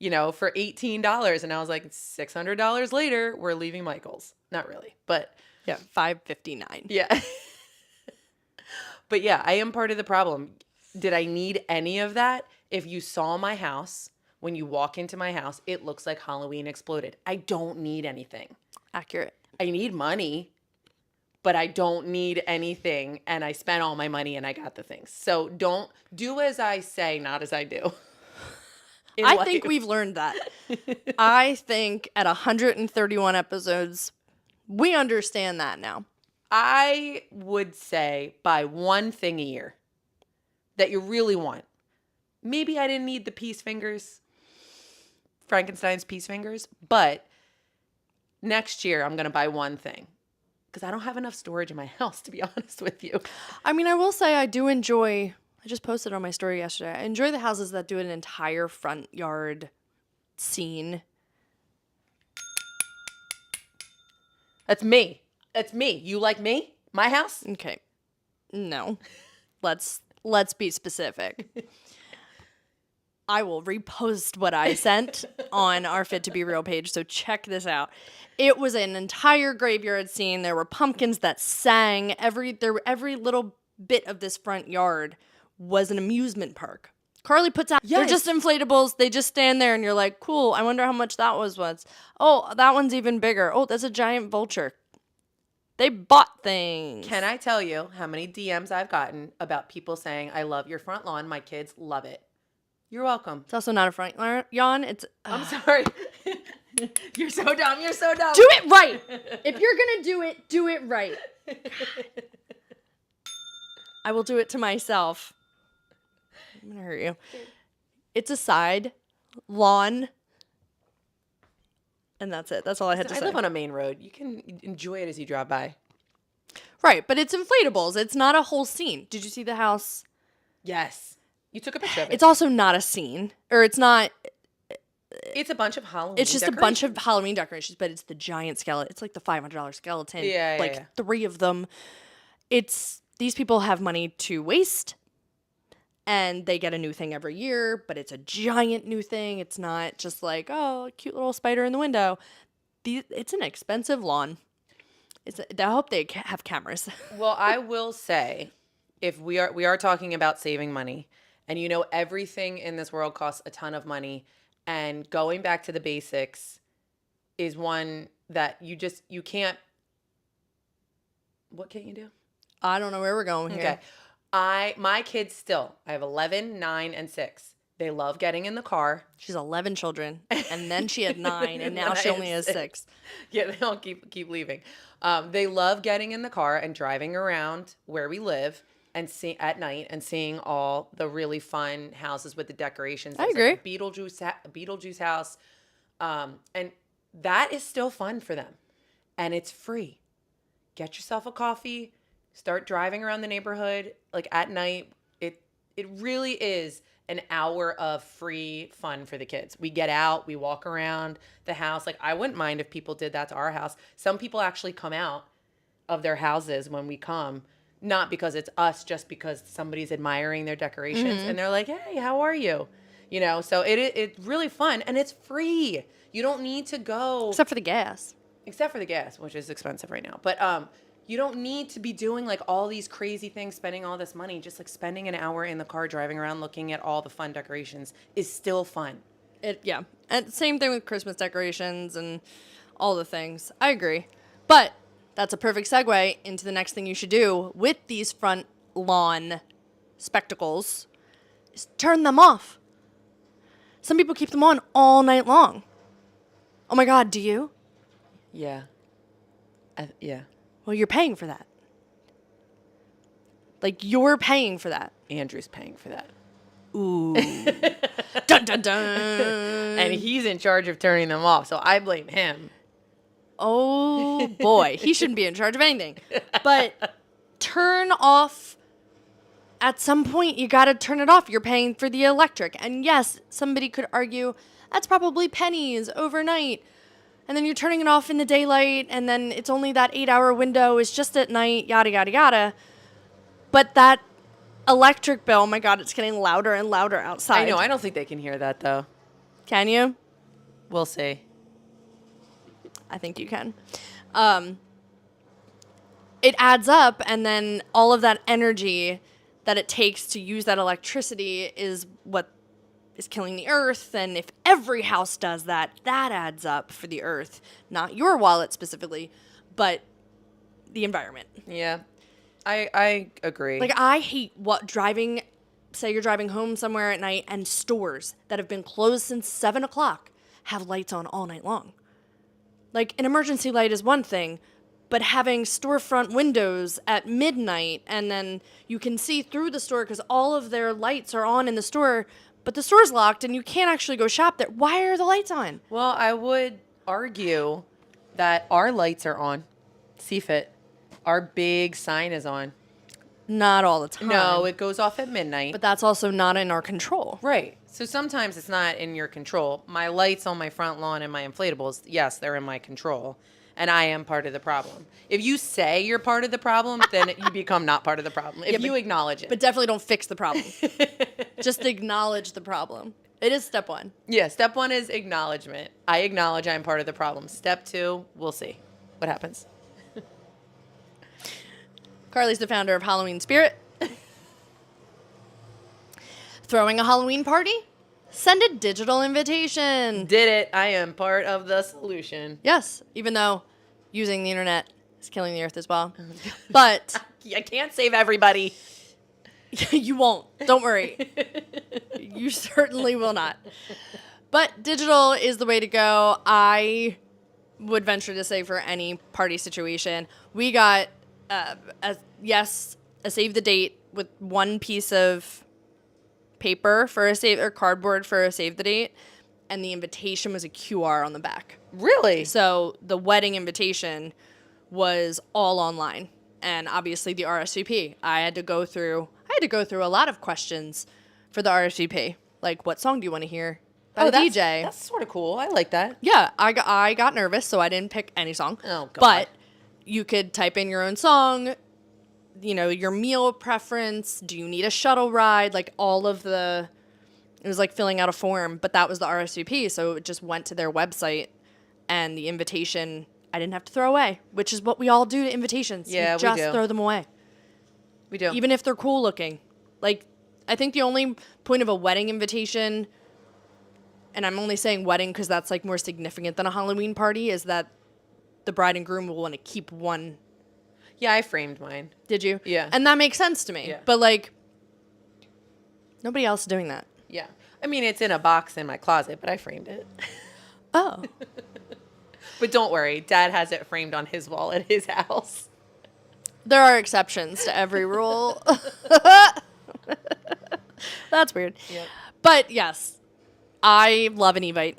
Speaker 2: for $18. And I was like, $600 later, we're leaving Michael's. Not really, but
Speaker 1: Yeah, $5.59.
Speaker 2: yeah. But yeah, I am part of the problem. Did I need any of that? If you saw my house, when you walk into my house, it looks like Halloween exploded. I don't need anything.
Speaker 1: Accurate.
Speaker 2: I need money, but I don't need anything. And I spent all my money and I got the things. So don't do as I say, not as I do.
Speaker 1: I think we've learned that. I think at 131 episodes, we understand that now.
Speaker 2: I would say buy one thing a year that you really want. Maybe I didn't need the peace fingers, Frankenstein's peace fingers, but next year I'm going to buy one thing because I don't have enough storage in my house, to be honest with you.
Speaker 1: I mean, I will say I do enjoy, I just posted on my story yesterday, I enjoy the houses that do an entire front yard scene.
Speaker 2: That's me. That's me. You like me? My house?
Speaker 1: Okay. No. Let's be specific. I will repost what I sent on our Fit to Be Real page, so check this out. It was an entire graveyard scene. There were pumpkins that sang. Every little bit of this front yard was an amusement park. Carly puts out, they're just inflatables. They just stand there and you're like, cool, I wonder how much that was. Oh, that one's even bigger. Oh, that's a giant vulture. They bought things.
Speaker 2: Can I tell you how many DMs I've gotten about people saying, I love your front lawn. My kids love it. You're welcome.
Speaker 1: It's also not a front yawn. It's.
Speaker 2: I'm sorry. You're so dumb. You're so dumb.
Speaker 1: Do it right. If you're going to do it right. I will do it to myself. I'm going to hurt you. It's a side lawn. And that's it. That's all I had to say.
Speaker 2: I live on a main road. You can enjoy it as you drive by.
Speaker 1: Right, but it's inflatables. It's not a whole scene. Did you see the house?
Speaker 2: Yes. You took a picture of it.
Speaker 1: It's also not a scene. Or it's not.
Speaker 2: It's a bunch of Halloween
Speaker 1: It's just a bunch of Halloween decorations, but it's the giant skeleton. It's like the $500 skeleton.
Speaker 2: Yeah,
Speaker 1: like
Speaker 2: yeah.
Speaker 1: 3 of them. These people have money to waste. And they get a new thing every year, but it's a giant new thing. It's not just like, oh, a cute little spider in the window. It's an expensive lawn. I hope they have cameras.
Speaker 2: Well, I will say, if we are talking about saving money, and everything in this world costs a ton of money, and going back to the basics is one that you can't. What can't you do?
Speaker 1: I don't know where we're going here.
Speaker 2: Okay. My kids still, I have 11, 9, and 6. They love getting in the car.
Speaker 1: She's 11 children, and then she had 9, and now
Speaker 2: then
Speaker 1: she
Speaker 2: I
Speaker 1: only
Speaker 2: have
Speaker 1: has 6.
Speaker 2: Yeah, they all keep leaving. They love getting in the car and driving around where we live and see at night and seeing all the really fun houses with the decorations.
Speaker 1: I
Speaker 2: There's
Speaker 1: agree.
Speaker 2: like a Beetlejuice house, and that is still fun for them, and it's free. Get yourself a coffee, start driving around the neighborhood like at night. It really is an hour of free fun for the kids. We get out, we walk around the house. Like, I wouldn't mind if people did that to our house. Some people actually come out of their houses when we come, not because it's us, just because somebody's admiring their decorations and they're like, hey, how are you? You know, so it's really fun and it's free. You don't need to go
Speaker 1: Except for the gas.
Speaker 2: except for the gas, which is expensive right now. But you don't need to be doing like all these crazy things, spending all this money. Just like spending an hour in the car driving around looking at all the fun decorations is still fun.
Speaker 1: Yeah. And same thing with Christmas decorations and all the things. I agree. But that's a perfect segue into the next thing you should do with these front lawn spectacles is turn them off. Some people keep them on all night long. Oh my God, do you?
Speaker 2: Yeah. Yeah.
Speaker 1: Well, you're paying for that. Like, you're paying for that.
Speaker 2: Andrew's paying for that.
Speaker 1: Ooh. Dun, dun, dun.
Speaker 2: And he's in charge of turning them off, so I blame him.
Speaker 1: Oh, boy. He shouldn't be in charge of anything. But turn off. At some point, you got to turn it off. You're paying for the electric. And yes, somebody could argue that's probably pennies overnight. And then you're turning it off in the daylight, and then it's only that 8-hour window is just at night, yada, yada, yada. But that electric bill, oh my God, it's getting louder and louder outside.
Speaker 2: I know. I don't think they can hear that, though.
Speaker 1: Can you?
Speaker 2: We'll see.
Speaker 1: I think you can. It adds up, and then all of that energy that it takes to use that electricity is what is killing the earth. And if every house does that, that adds up for the earth. Not your wallet specifically, but the environment.
Speaker 2: Yeah. I agree.
Speaker 1: Like, I hate say you're driving home somewhere at night and stores that have been closed since 7 o'clock have lights on all night long. Like, an emergency light is one thing, but having storefront windows at midnight and then you can see through the store because all of their lights are on in the store, but the store's locked and you can't actually go shop there. Why are the lights on?
Speaker 2: Well, I would argue that our lights are on. CFIT. Our big sign is on.
Speaker 1: Not all the time.
Speaker 2: No, it goes off at midnight.
Speaker 1: But that's also not in our control.
Speaker 2: Right. So sometimes it's not in your control. My lights on my front lawn and my inflatables, yes, they're in my control. And I am part of the problem. If you say you're part of the problem, then you become not part of the problem. If you acknowledge it.
Speaker 1: But definitely don't fix the problem. Just acknowledge the problem. It is step 1.
Speaker 2: Yeah, step 1 is acknowledgement. I acknowledge I'm part of the problem. Step 2, we'll see what happens.
Speaker 1: Carly's the founder of Halloween Spirit. Throwing a Halloween party? Send a digital invitation.
Speaker 2: Did it. I am part of the solution.
Speaker 1: Yes, even though using the internet is killing the earth as well. But
Speaker 2: I can't save everybody.
Speaker 1: you won't. Don't worry. You certainly will not. But digital is the way to go. I would venture to say for any party situation. We got a save the date with one piece of paper for a save or cardboard for a save the date, and the invitation was a QR on the back.
Speaker 2: Really?
Speaker 1: So the wedding invitation was all online, and obviously the RSVP. I had to go through a lot of questions for the RSVP, like what song do you want to hear by the DJ.
Speaker 2: That's sort of cool. I like that.
Speaker 1: Yeah, I got nervous, so I didn't pick any song.
Speaker 2: Oh, God.
Speaker 1: But you could type in your own song, you know, your meal preference. Do you need a shuttle ride? Like it was like filling out a form, but that was the RSVP. So it just went to their website, and the invitation I didn't have to throw away, which is what we all do to invitations.
Speaker 2: Yeah,
Speaker 1: we just
Speaker 2: do.
Speaker 1: throw them away.
Speaker 2: We do.
Speaker 1: Even if they're cool looking. Like, I think the only point of a wedding invitation, and I'm only saying wedding because that's like more significant than a Halloween party, is that the bride and groom will want to keep one.
Speaker 2: Yeah, I framed mine.
Speaker 1: Did you?
Speaker 2: Yeah.
Speaker 1: And that makes sense to me.
Speaker 2: Yeah.
Speaker 1: But like, nobody else is doing that.
Speaker 2: Yeah. I mean, it's in a box in my closet, but I framed it.
Speaker 1: Oh.
Speaker 2: But don't worry, Dad has it framed on his wall at his house.
Speaker 1: There are exceptions to every rule. That's weird.
Speaker 2: Yep.
Speaker 1: But yes, I love an Evite.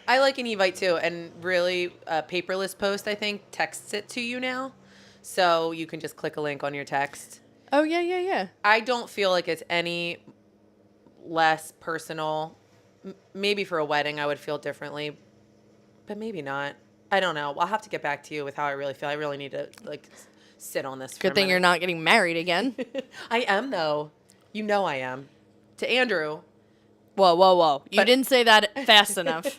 Speaker 2: I like an Evite too, and really, Paperless Post, I think, texts it to you now. So you can just click a link on your text.
Speaker 1: Oh, yeah, yeah, yeah.
Speaker 2: I don't feel like it's any less personal. Maybe for a wedding, I would feel differently, but maybe not. I don't know. I'll have to get back to you with how I really feel. I really need to, like, sit on this for a
Speaker 1: Good thing you're
Speaker 2: minute.
Speaker 1: not getting married again.
Speaker 2: I am, though. You know I am. To Andrew.
Speaker 1: Whoa, whoa, whoa. You
Speaker 2: But-
Speaker 1: didn't say that fast enough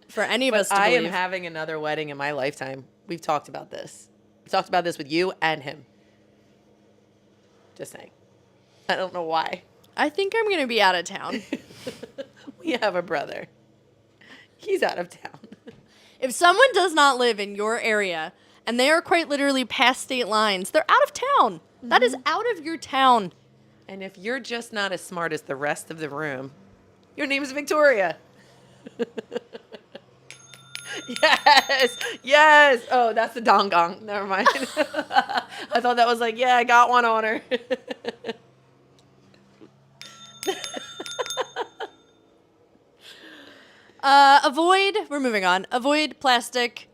Speaker 1: for any of us
Speaker 2: But
Speaker 1: to
Speaker 2: I am
Speaker 1: believe.
Speaker 2: having another wedding in my lifetime. We've talked about this. We've talked about this with you and him. Just saying. I don't know why.
Speaker 1: I think I'm going to be out of town.
Speaker 2: We have a brother. He's out of town.
Speaker 1: If someone does not live in your area and they are quite literally past state lines, they're out of town. That is out of your town.
Speaker 2: And if you're just not as smart as the rest of the room, your name is Victoria. Yes. Yes. Oh, that's the dong gong. Never mind. I thought that was like, yeah, I got one on her.
Speaker 1: We're moving on. Avoid plastic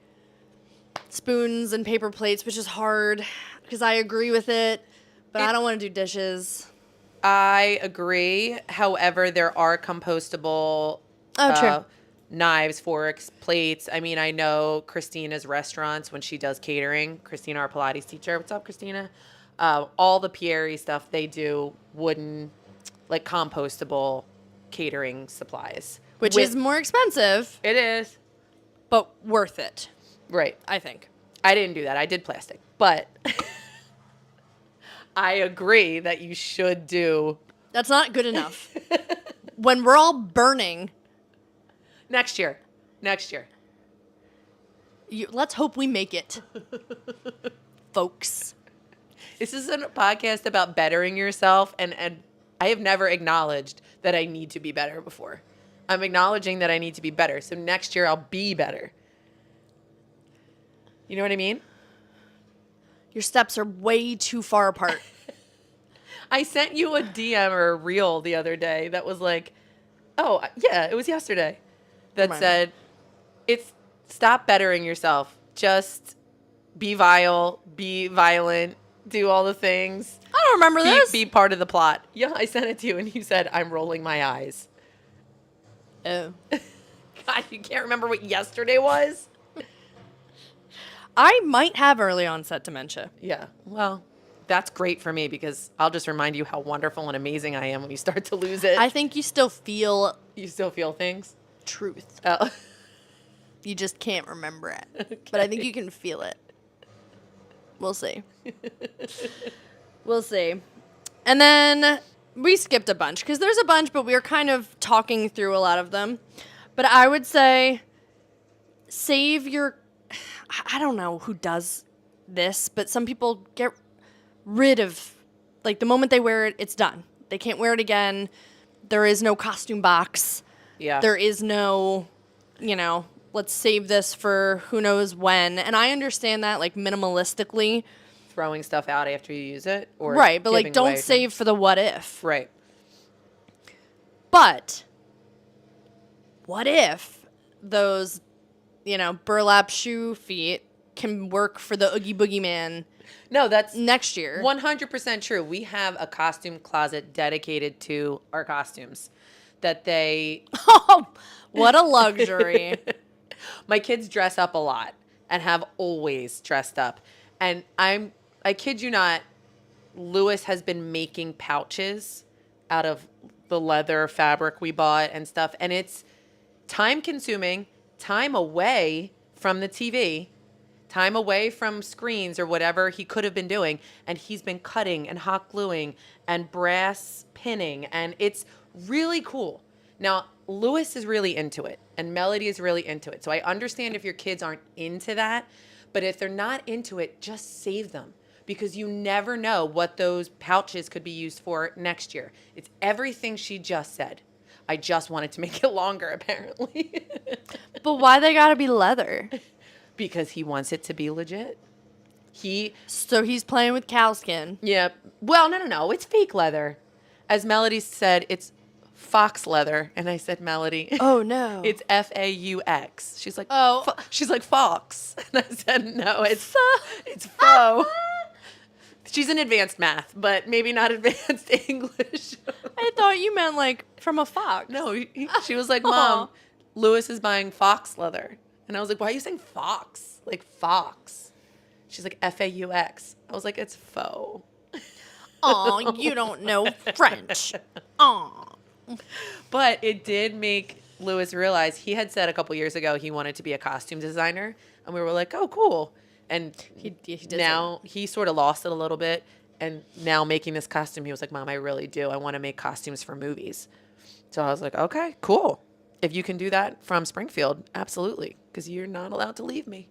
Speaker 1: spoons and paper plates, which is hard because I agree with it, but I don't want to do dishes.
Speaker 2: I agree. However, there are compostable
Speaker 1: Oh, true.
Speaker 2: knives, forks, plates. I mean, I know Christina's restaurants when she does catering. Christina, our Pilates teacher. What's up, Christina? All the Pieri stuff, they do wooden, like compostable catering supplies.
Speaker 1: Which is more expensive,
Speaker 2: It is.
Speaker 1: but worth it,
Speaker 2: Right.
Speaker 1: I think.
Speaker 2: I didn't do that. I did plastic. But I agree that you should do
Speaker 1: That's not good enough. When we're all burning,
Speaker 2: next year. Next year.
Speaker 1: let's hope we make it, folks.
Speaker 2: This is a podcast about bettering yourself, and I have never acknowledged that I need to be better before. I'm acknowledging that I need to be better. So next year I'll be better. You know what I mean?
Speaker 1: Your steps are way too far apart.
Speaker 2: I sent you a DM or a reel the other day that was like, oh, yeah, it was yesterday, that
Speaker 1: Remind me.
Speaker 2: said, it's stop bettering yourself. Just be vile, be violent, do all the things.
Speaker 1: I don't remember this.
Speaker 2: Be part of the plot. Yeah, I sent it to you, and you said, I'm rolling my eyes.
Speaker 1: Oh.
Speaker 2: God, you can't remember what yesterday was?
Speaker 1: I might have early onset dementia.
Speaker 2: Yeah, well, that's great for me because I'll just remind you how wonderful and amazing I am when you start to lose it.
Speaker 1: I think you still feel
Speaker 2: You still feel things?
Speaker 1: truth.
Speaker 2: Oh.
Speaker 1: You just can't remember it. But I think you can feel it. We'll see. We'll see. And then we skipped a bunch because there's a bunch, but we were kind of talking through a lot of them. But I would say save your, I don't know who does this, but some people get rid of, like, the moment they wear it, it's done. They can't wear it again. There is no costume box.
Speaker 2: Yeah.
Speaker 1: There is no, let's save this for who knows when. And I understand that, like, minimalistically.
Speaker 2: Throwing stuff out after you use it? Or
Speaker 1: Right, but, like,
Speaker 2: giving
Speaker 1: don't
Speaker 2: away
Speaker 1: save for the what if.
Speaker 2: things? Right.
Speaker 1: But what if those, burlap shoe feet can work for the Oogie Boogie Man
Speaker 2: No, that's
Speaker 1: next year?
Speaker 2: 100% true. We have a costume closet dedicated to our costumes that they...
Speaker 1: Oh, what a luxury.
Speaker 2: My kids dress up a lot and have always dressed up. And I kid you not, Lewis has been making pouches out of the leather fabric we bought and stuff. And it's time consuming, time away from the TV, time away from screens or whatever he could have been doing. And he's been cutting and hot gluing and brass pinning. And it's really cool. Now, Lewis is really into it and Melody is really into it. So I understand if your kids aren't into that, but if they're not into it, just save them because you never know what those pouches could be used for next year. It's everything she just said. I just wanted to make it longer, apparently.
Speaker 1: But why they gotta be leather?
Speaker 2: Because he wants it to be legit.
Speaker 1: So he's playing with cow skin.
Speaker 2: Yeah. Well, no. It's fake leather. As Melody said, it's fox leather. And I said, Melody.
Speaker 1: Oh, no.
Speaker 2: It's Faux. She's like,
Speaker 1: Oh.
Speaker 2: She's like, fox. And I said, no, it's faux. She's in advanced math, but maybe not advanced English.
Speaker 1: I thought you meant like from a fox.
Speaker 2: No, she was like, Mom, Lewis is buying fox leather. And I was like, why are you saying fox? Like fox. She's like, Faux. I was like, it's faux.
Speaker 1: Oh, you don't know French. Oh.
Speaker 2: But it did make Lewis realize he had said a couple years ago he wanted to be a costume designer. And we were like, oh, cool. And he now he sort of lost it a little bit. And now making this costume, he was like, Mom, I really do. I want to make costumes for movies. So I was like, okay, cool. If you can do that from Springfield, absolutely. Because you're not allowed to leave me.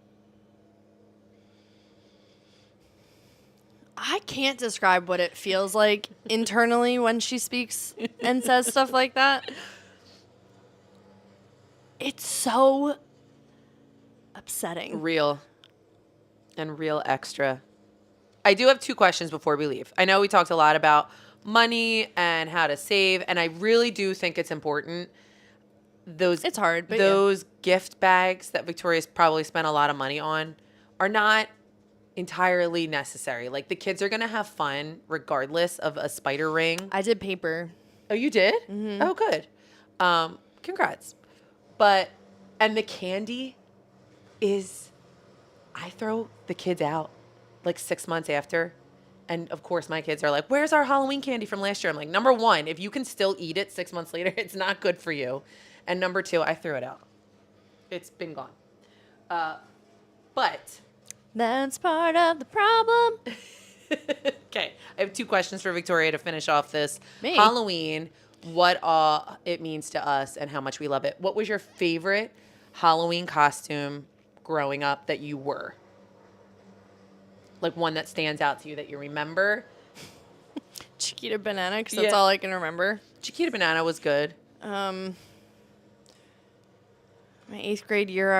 Speaker 1: I can't describe what it feels like internally when she speaks and says stuff like that. It's so upsetting.
Speaker 2: Real extra. I do have 2 questions before we leave. I know we talked a lot about money and how to save, and I really do think it's important.
Speaker 1: It's hard, but
Speaker 2: those gift bags that Victoria's probably spent a lot of money on are not entirely necessary. Like, the kids are going to have fun regardless of a spider ring.
Speaker 1: I did paper.
Speaker 2: Oh, you did? Mm-hmm. Oh, good. Congrats. And the candy is, I throw the kids out like 6 months after. And of course my kids are like, where's our Halloween candy from last year? I'm like, number 1, if you can still eat it 6 months later, it's not good for you. And number 2, I threw it out. It's been gone. But
Speaker 1: that's part of the problem.
Speaker 2: Okay. I have 2 questions for Victoria to finish off this.
Speaker 1: Me?
Speaker 2: Halloween, what it means to us and how much we love it. What was your favorite Halloween costume growing up that you were? Like one that stands out to you that you remember?
Speaker 1: Chiquita Banana, because that's all I can remember.
Speaker 2: Chiquita Banana was good.
Speaker 1: My 8th grade year,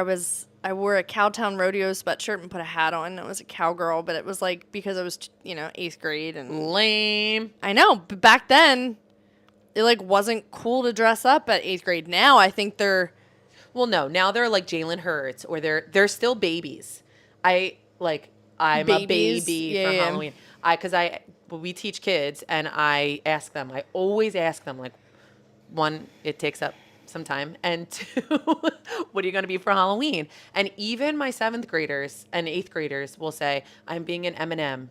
Speaker 1: I wore a Cowtown Rodeo sweatshirt and put a hat on. I was a cowgirl, but it was like because I was, 8th grade and
Speaker 2: Lame.
Speaker 1: I know, but back then, it like wasn't cool to dress up at 8th grade. Now I think they're.
Speaker 2: Well, no, now they're like Jalen Hurts, or they're still babies. I'm a baby for Halloween. Because we teach kids, and I always ask them, like, 1, it takes up some time, and 2, what are you going to be for Halloween? And even my 7th graders and 8th graders will say, I'm being an M&M,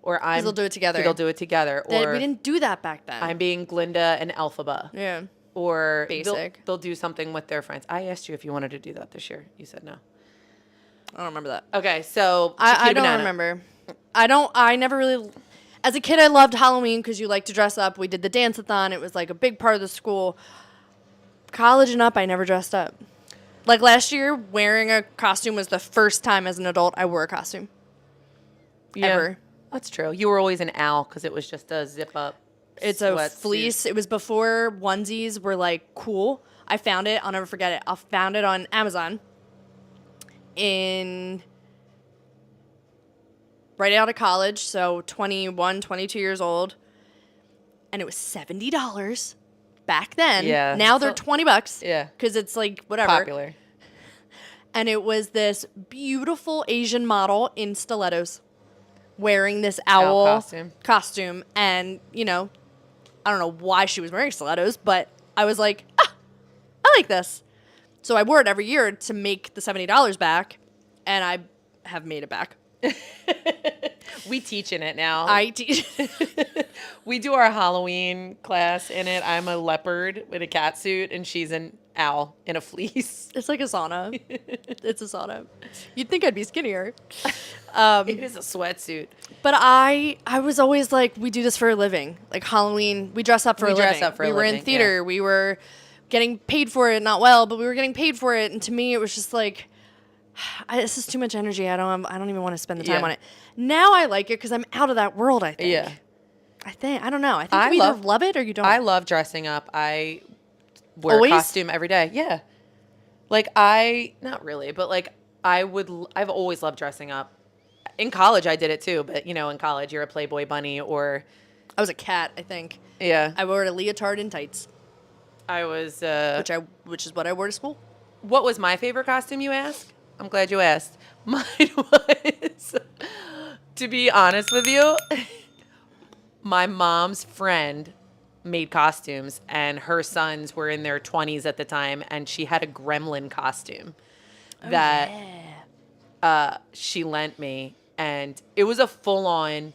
Speaker 2: or
Speaker 1: they'll do it together.
Speaker 2: They'll do it together. Or
Speaker 1: we didn't do that back then.
Speaker 2: I'm being Glinda and Elphaba.
Speaker 1: Yeah.
Speaker 2: Or
Speaker 1: basic.
Speaker 2: They'll do something with their friends. I asked you if you wanted to do that this year. You said no.
Speaker 1: I don't remember that.
Speaker 2: Okay, so
Speaker 1: I don't remember. I never really. As a kid, I loved Halloween because you like to dress up. We did the dance-a-thon. It was like a big part of the school. College and up, I never dressed up. Like last year, wearing a costume was the first time as an adult I wore a costume.
Speaker 2: Yeah,
Speaker 1: ever.
Speaker 2: That's true. You were always an owl because it was just a zip-up.
Speaker 1: It's a fleece. It was before onesies were like cool. I found it. I'll never forget it. I found it on Amazon. Right out of college, so 21, 22 years old. And it was $70 back then.
Speaker 2: Yeah.
Speaker 1: Now they're $20.
Speaker 2: Yeah.
Speaker 1: Because it's like whatever.
Speaker 2: Popular.
Speaker 1: And it was this beautiful Asian model in stilettos wearing this owl costume. And, I don't know why she was wearing stilettos, but I was like, I like this. So I wore it every year to make the $70 back, and I have made it back.
Speaker 2: We teach in it now.
Speaker 1: I teach.
Speaker 2: We do our Halloween class in it. I'm a leopard with a cat suit, and she's an owl in a fleece.
Speaker 1: It's like a sauna. It's a sauna. You'd think I'd be skinnier.
Speaker 2: It is a sweatsuit.
Speaker 1: But I was always like, we do this for a living. Like Halloween, we dress up for a living. We were in theater. Yeah. We were getting paid for it, not well, but we were getting paid for it. And to me, it was just like, this is too much energy. I don't even want to spend the time on it. Now I like it because I'm out of that world, I think. Yeah. I don't know. I think you either love it or you don't.
Speaker 2: I love dressing up. wear
Speaker 1: Always?
Speaker 2: a costume every day. Yeah. Like not really, but like I've always loved dressing up. In college, I did it too, but in college, you're a Playboy bunny or,
Speaker 1: I was a cat, I think.
Speaker 2: yeah,
Speaker 1: I wore a leotard and tights,
Speaker 2: I was,
Speaker 1: which is what I wore to school.
Speaker 2: what was my favorite costume, you ask? I'm glad you asked. Mine was, to be honest with you, my mom's friend made costumes and her sons were in their 20s at the time and she had a gremlin costume that she lent me and it was a full-on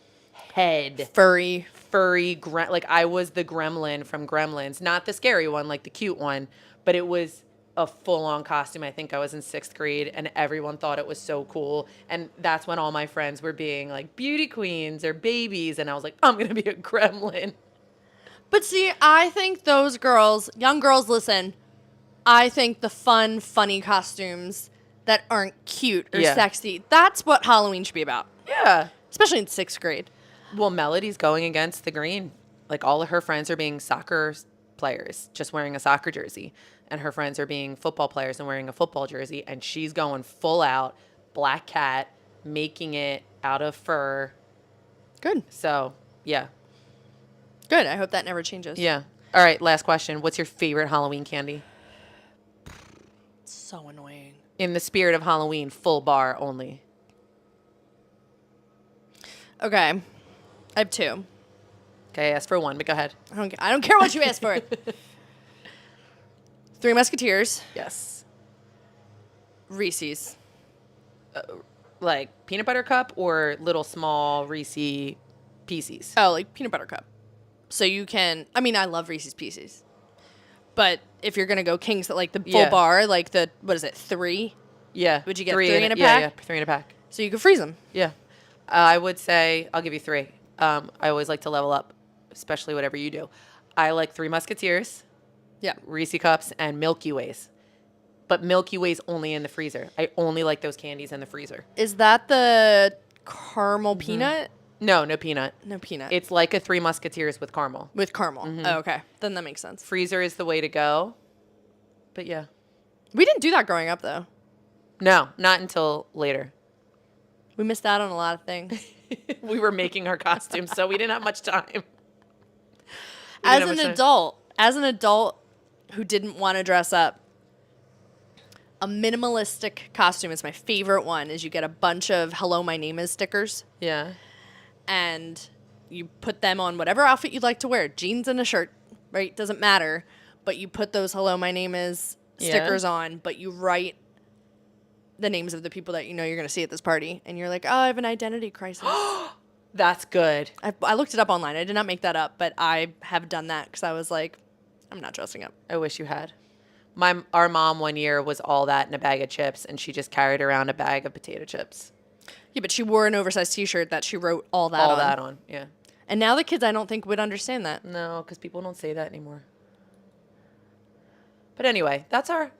Speaker 2: head
Speaker 1: Furry.
Speaker 2: furry like I was the gremlin from Gremlins, not the scary one, like the cute one, but it was a full-on costume. I think I was in 6th grade and everyone thought it was so cool, and that's when all my friends were being like beauty queens or babies and I was like, I'm gonna be a gremlin.
Speaker 1: But see, I think those girls, young girls, listen, I think the fun, funny costumes that aren't cute or
Speaker 2: Yeah.
Speaker 1: sexy, that's what Halloween should be about,
Speaker 2: Yeah.
Speaker 1: especially in 6th grade.
Speaker 2: Well, Melody's going against the green. Like all of her friends are being soccer players, just wearing a soccer jersey. And her friends are being football players and wearing a football jersey. And she's going full out black cat, making it out of fur.
Speaker 1: Good.
Speaker 2: So, yeah.
Speaker 1: Good. I hope that never changes.
Speaker 2: Yeah. All right, last question. What's your favorite Halloween candy?
Speaker 1: So annoying.
Speaker 2: In the spirit of Halloween, full bar only.
Speaker 1: Okay. I have 2.
Speaker 2: Okay, I asked for 1, but go ahead.
Speaker 1: I don't care what you asked for. 3 Musketeers.
Speaker 2: Yes.
Speaker 1: Reese's.
Speaker 2: Like peanut butter cup or little small Reese Pieces?
Speaker 1: Oh, like peanut butter cup. So you can, I mean, I love Reese's Pieces. But if you're going to go kings, like the full
Speaker 2: Yeah.
Speaker 1: bar, like the, what is it, 3?
Speaker 2: Yeah.
Speaker 1: Would you get 3 in a
Speaker 2: Yeah,
Speaker 1: pack?
Speaker 2: yeah, 3 in a pack.
Speaker 1: So you can freeze them.
Speaker 2: Yeah. I would say I'll give you 3. I always like to level up, especially whatever you do. I like 3 Musketeers,
Speaker 1: Yeah.
Speaker 2: Reese Cups, and Milky Ways. But Milky Ways only in the freezer. I only like those candies in the freezer.
Speaker 1: Is that the caramel peanut?
Speaker 2: No peanut.
Speaker 1: No peanut.
Speaker 2: It's like a 3 Musketeers with caramel.
Speaker 1: with caramel. Oh, okay. Then that makes sense.
Speaker 2: Freezer is the way to go. But yeah.
Speaker 1: We didn't do that growing up, though.
Speaker 2: No, not until later.
Speaker 1: We missed out on a lot of things.
Speaker 2: We were making our costumes, so we didn't have much time.
Speaker 1: As an adult who didn't want to dress up, a minimalistic costume is my favorite one. Is you get a bunch of "Hello, my name is" stickers,
Speaker 2: Yeah.
Speaker 1: and you put them on whatever outfit you'd like to wear, jeans and a shirt, right? Doesn't matter. But you put those "Hello, my name is" stickers on, but you write the names of the people that you know you're going to see at this party, and you're like, oh, I have an identity crisis.
Speaker 2: That's good.
Speaker 1: I looked it up online. I did not make that up, but I have done that because I was like, I'm not dressing up.
Speaker 2: I wish you had. Our mom one year was all that in a bag of chips, and she just carried around a bag of potato chips.
Speaker 1: Yeah, but she wore an oversized T-shirt that she wrote all that
Speaker 2: All
Speaker 1: on.
Speaker 2: that on, yeah.
Speaker 1: And now the kids, I don't think, would understand that.
Speaker 2: No, because people don't say that anymore. But anyway, those are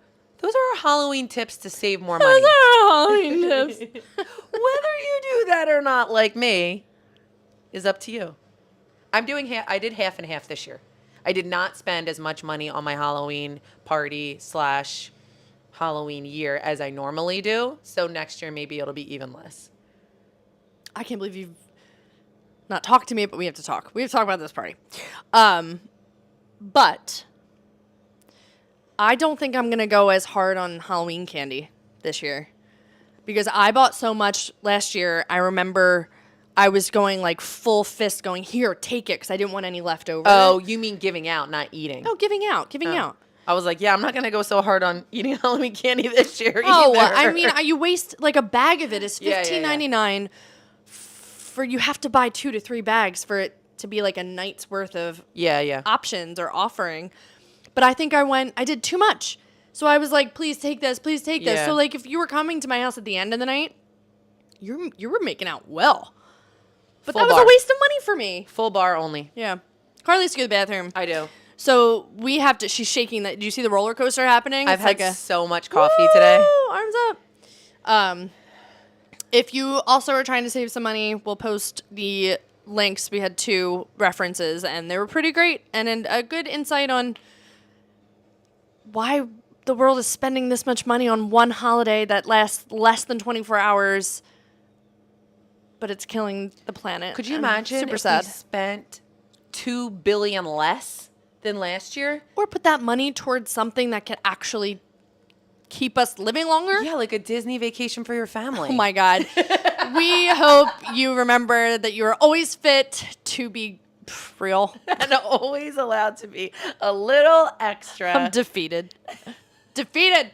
Speaker 2: our Halloween tips to save more money.
Speaker 1: Those are Halloween tips.
Speaker 2: Whether you do that or not, like me, is up to you. I did half and half this year. I did not spend as much money on my Halloween party / Halloween year as I normally do. So next year, maybe it'll be even less.
Speaker 1: I can't believe you've not talked to me, but we have to talk. We have to talk about this party. But I don't think I'm going to go as hard on Halloween candy this year because I bought so much last year. I remember I was going like full fist going, here, take it, because I didn't want any left over.
Speaker 2: Oh, you mean giving out, not eating.
Speaker 1: Oh, giving out.
Speaker 2: I was like, yeah, I'm not going to go so hard on eating Halloween candy this year
Speaker 1: Oh,
Speaker 2: either.
Speaker 1: I mean, you waste, like a bag of it is
Speaker 2: Yeah,
Speaker 1: $15.99 for you have to buy 2 to 3 bags for it to be like a night's worth of
Speaker 2: Yeah.
Speaker 1: options or offering. But I think I did too much. So I was like, please take this, please take this.
Speaker 2: Yeah.
Speaker 1: So like if you were coming to my house at the end of the night, you were making out well. But
Speaker 2: Full
Speaker 1: that was
Speaker 2: bar.
Speaker 1: a waste of money for me.
Speaker 2: Full bar only.
Speaker 1: Yeah. Carly has to go to the bathroom.
Speaker 2: I do.
Speaker 1: So we have to, she's shaking that. Do you see the roller coaster happening?
Speaker 2: I've
Speaker 1: It's
Speaker 2: had so much coffee today.
Speaker 1: Arms up. If you also are trying to save some money, we'll post the links. We had 2 references, and they were pretty great and a good insight on why the world is spending this much money on one holiday that lasts less than 24 hours, but it's killing the planet.
Speaker 2: Could you
Speaker 1: I'm
Speaker 2: imagine
Speaker 1: super
Speaker 2: if
Speaker 1: sad.
Speaker 2: we spent $2 billion less than last year?
Speaker 1: Or put that money towards something that could actually keep us living longer?
Speaker 2: Yeah, like a Disney vacation for your family.
Speaker 1: Oh my God. We hope you remember that you are always fit to be real.
Speaker 2: And always allowed to be a little extra.
Speaker 1: I'm defeated. Defeated.